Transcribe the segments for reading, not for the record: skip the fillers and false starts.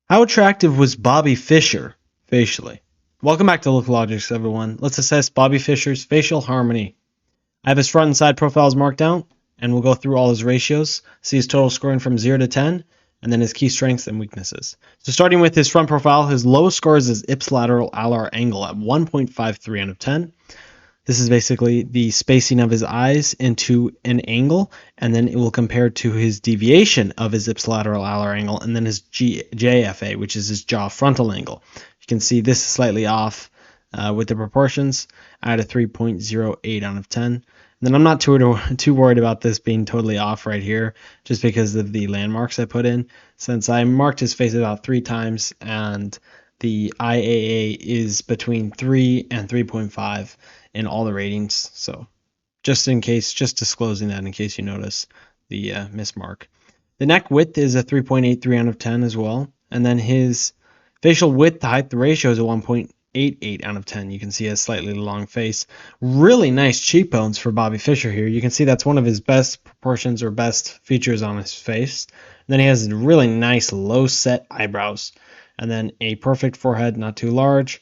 How attractive was Bobby Fischer facially? Welcome back to LookLogix, everyone. Let's assess Bobby Fischer's facial harmony. I have his front and side profiles marked down, and we'll go through all his ratios, see his total scoring from 0 to 10, and then his key strengths and weaknesses. So starting with his front profile, his lowest score is his ipsilateral alar angle at 1.53 out of 10. This is basically the spacing of his eyes into an angle, and then it will compare to his deviation of his ipsilateral alar angle, and then his JFA, which is his jaw frontal angle. You can see this is slightly off with the proportions. I had a 3.08 out of 10. And then I'm not too worried about this being totally off right here, just because of the landmarks I put in, since I marked his face about 3 times, and the IAA is between 3 and 3.5 in all the ratings. So just in case, just disclosing that in case you notice the mismark. The neck width is a 3.83 out of 10 as well. And then his facial width to height ratio is a 1.88 out of 10. You can see a slightly long face. Really nice cheekbones for Bobby Fischer here. You can see that's one of his best proportions or best features on his face. And then he has really nice low set eyebrows. And then a perfect forehead, not too large.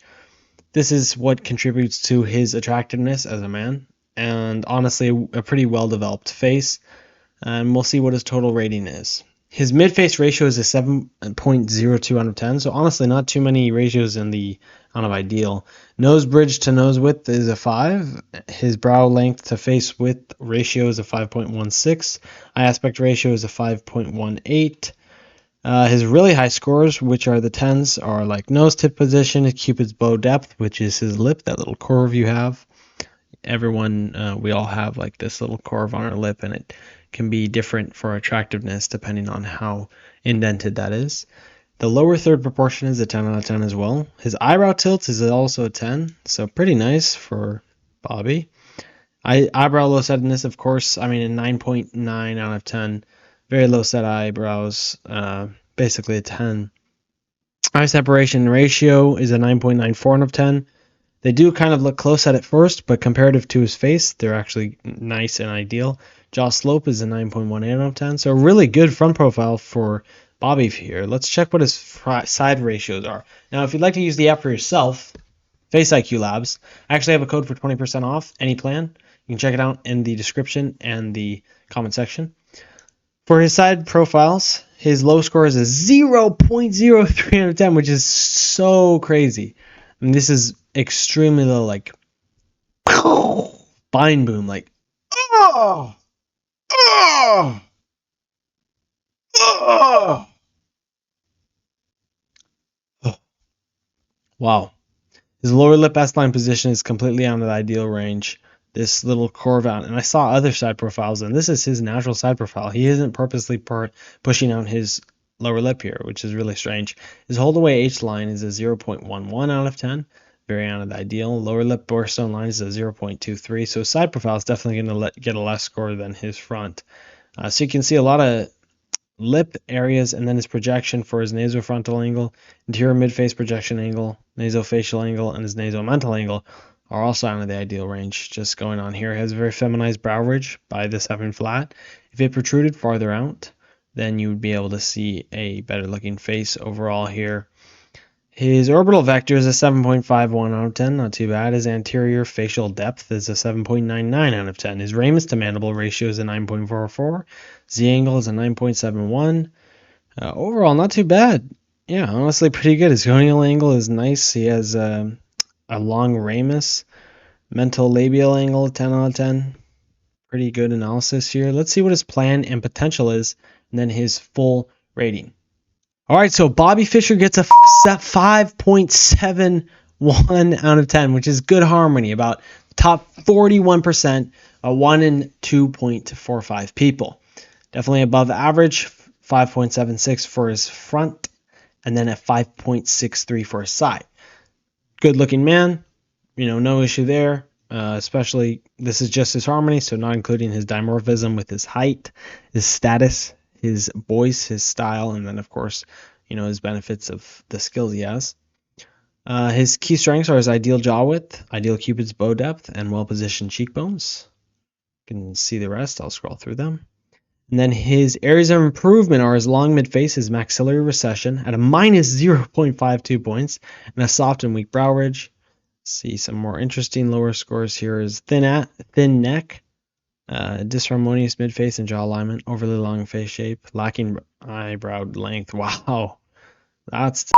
This is what contributes to his attractiveness as a man, and honestly a pretty well developed face. And we'll see what his total rating is. His mid-face ratio is a 7.02 out of 10, so honestly not too many ratios in the out of ideal. Nose bridge to nose width is a 5. His brow length to face width ratio is a 5.16. Eye aspect ratio is a 5.18. His really high scores, which are the 10s, are like nose tip position, Cupid's bow depth, which is his lip, that little curve you have. Everyone, we all have like this little curve on our lip, and it can be different for attractiveness depending on how indented that is. The lower third proportion is a 10 out of 10 as well. His eyebrow tilt is also a 10, so pretty nice for Bobby. Eyebrow low setness, of course, a 9.9 out of 10. Very low set eyebrows, basically a 10. Eye separation ratio is a 9.94 out of 10. They do kind of look close at first, but comparative to his face, they're actually nice and ideal. Jaw slope is a 9.18 out of 10. So a really good front profile for Bobby here. Let's check what his side ratios are. Now, if you'd like to use the app for yourself, faceiq Labs, I actually have a code for 20% off any plan. You can check it out in the description and the comment section. For his side profiles, his low score is a 0.03 out of 10, which is so crazy. And this is extremely low, like spine boom, like oh, oh, oh. Wow. His lower lip S-line position is completely out of the ideal range. This little curve out, and I saw other side profiles, and this is his natural side profile. He isn't purposely pushing out his lower lip here, which is really strange. His hold away H line is a 0.11 out of 10, very out of the ideal. Lower lip borestone line is a 0.23, so his side profile is definitely going to get a less score than his front. So you can see a lot of lip areas, and then his projection for his nasofrontal angle, interior mid-face projection angle, nasofacial angle, and his nasomental angle are also out of the ideal range. Just going on here, it has a very feminized brow ridge by this having flat. If it protruded farther out, then you would be able to see a better looking face overall here. His orbital vector is a 7.51 out of 10, not too bad. His anterior facial depth is a 7.99 out of 10. His ramus to mandible ratio is a 9.44. Z-angle is a 9.71. Overall, not too bad. Yeah, honestly, pretty good. His conial angle is nice. He has a long ramus. Mental labial angle, 10 out of 10. Pretty good analysis here. Let's see what his plan and potential is, and then his full rating. All right, so Bobby Fischer gets a 5.71 out of 10, which is good harmony, about top 41%, 1 in 2.45 people. Definitely above average, 5.76 for his front, and then a 5.63 for his side. Good looking man, no issue there. Especially, this is just his harmony, so not including his dimorphism with his height, his status, his voice, his style, and then of course, his benefits of the skills he has. His key strengths are his ideal jaw width, ideal Cupid's bow depth, and well-positioned cheekbones. You can see the rest. I'll scroll through them. And then his areas of improvement are his long mid-face, his maxillary recession at a minus 0.52 points, and a soft and weak brow ridge. See some more interesting lower scores here is thin neck, disharmonious mid-face and jaw alignment, overly long face shape, lacking eyebrow length. Wow, that's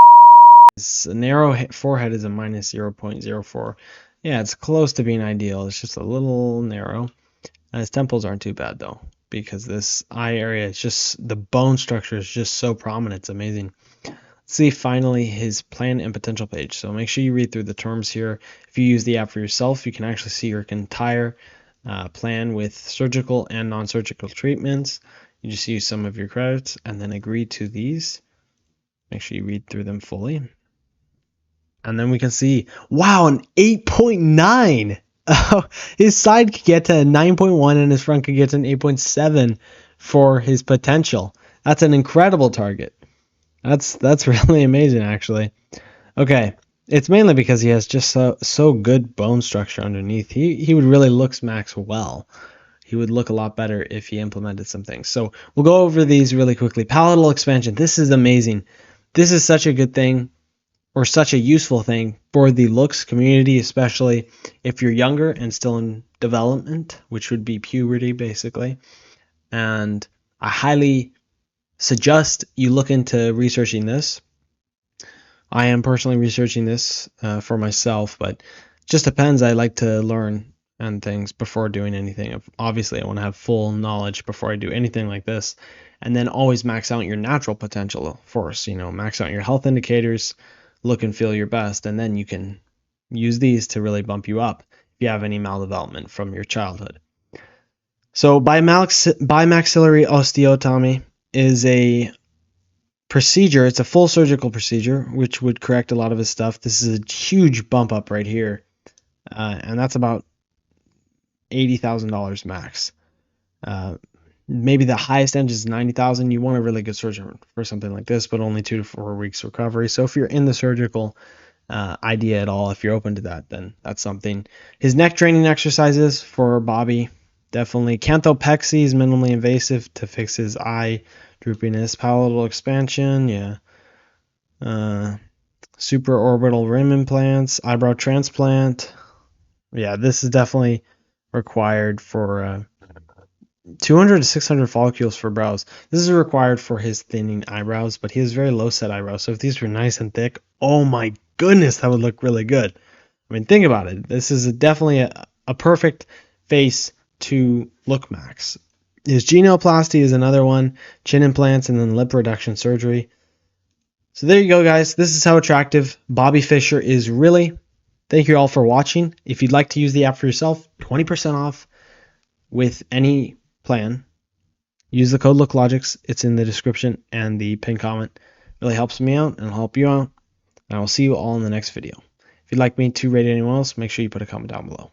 a narrow forehead is a minus 0.04. Yeah, it's close to being ideal. It's just a little narrow. His temples aren't too bad though, because this eye area is just, the bone structure is just so prominent. It's amazing. Let's see finally his plan and potential page. So make sure you read through the terms here. If you use the app for yourself, you can actually see your entire plan with surgical and non-surgical treatments. You just use some of your credits and then agree to these. Make sure you read through them fully. And then we can see, wow, an 8.9. His side could get to a 9.1 and his front could get to an 8.7 for his potential. That's an incredible target. That's really amazing, actually. Okay, it's mainly because he has just so good bone structure underneath. He would really lookmaxx well. He would look a lot better if he implemented some things. So we'll go over these really quickly. Palatal expansion. This is amazing. This is such a good thing, or such a useful thing for the looks community, especially if you're younger and still in development, which would be puberty basically. And I highly suggest you look into researching this. I am personally researching this for myself, but it just depends. I like to learn and things before doing anything. Obviously, I want to have full knowledge before I do anything like this. And then always max out your natural potential first, max out your health indicators, look and feel your best, and then you can use these to really bump you up if you have any maldevelopment from your childhood. So bimaxillary osteotomy is a procedure. It's a full surgical procedure, which would correct a lot of his stuff. This is a huge bump up right here, and that's about $80,000 max. Maybe the highest end is $90,000. You want a really good surgeon for something like this, but only 2 to 4 weeks recovery. So if you're in the surgical idea at all, if you're open to that, then that's something. His neck training exercises for Bobby, definitely. Canthopexy is minimally invasive to fix his eye droopiness. Palatal expansion, yeah. Supraorbital rim implants, eyebrow transplant. Yeah, this is definitely required for 200 to 600 follicles for brows. This is required for his thinning eyebrows, but he has very low set eyebrows. So if these were nice and thick, oh my goodness, that would look really good. I mean, think about it. This is definitely a perfect face to lookmaxx. His genoplasty is another one, chin implants, and then lip reduction surgery. So there you go, guys. This is how attractive Bobby Fischer is really. Thank you all for watching. If you'd like to use the app for yourself, 20% off with any plan. Use the code LookLogix. It's in the description and the pinned comment. It really helps me out and I'll help you out. And I will see you all in the next video. If you'd like me to rate anyone else, make sure you put a comment down below.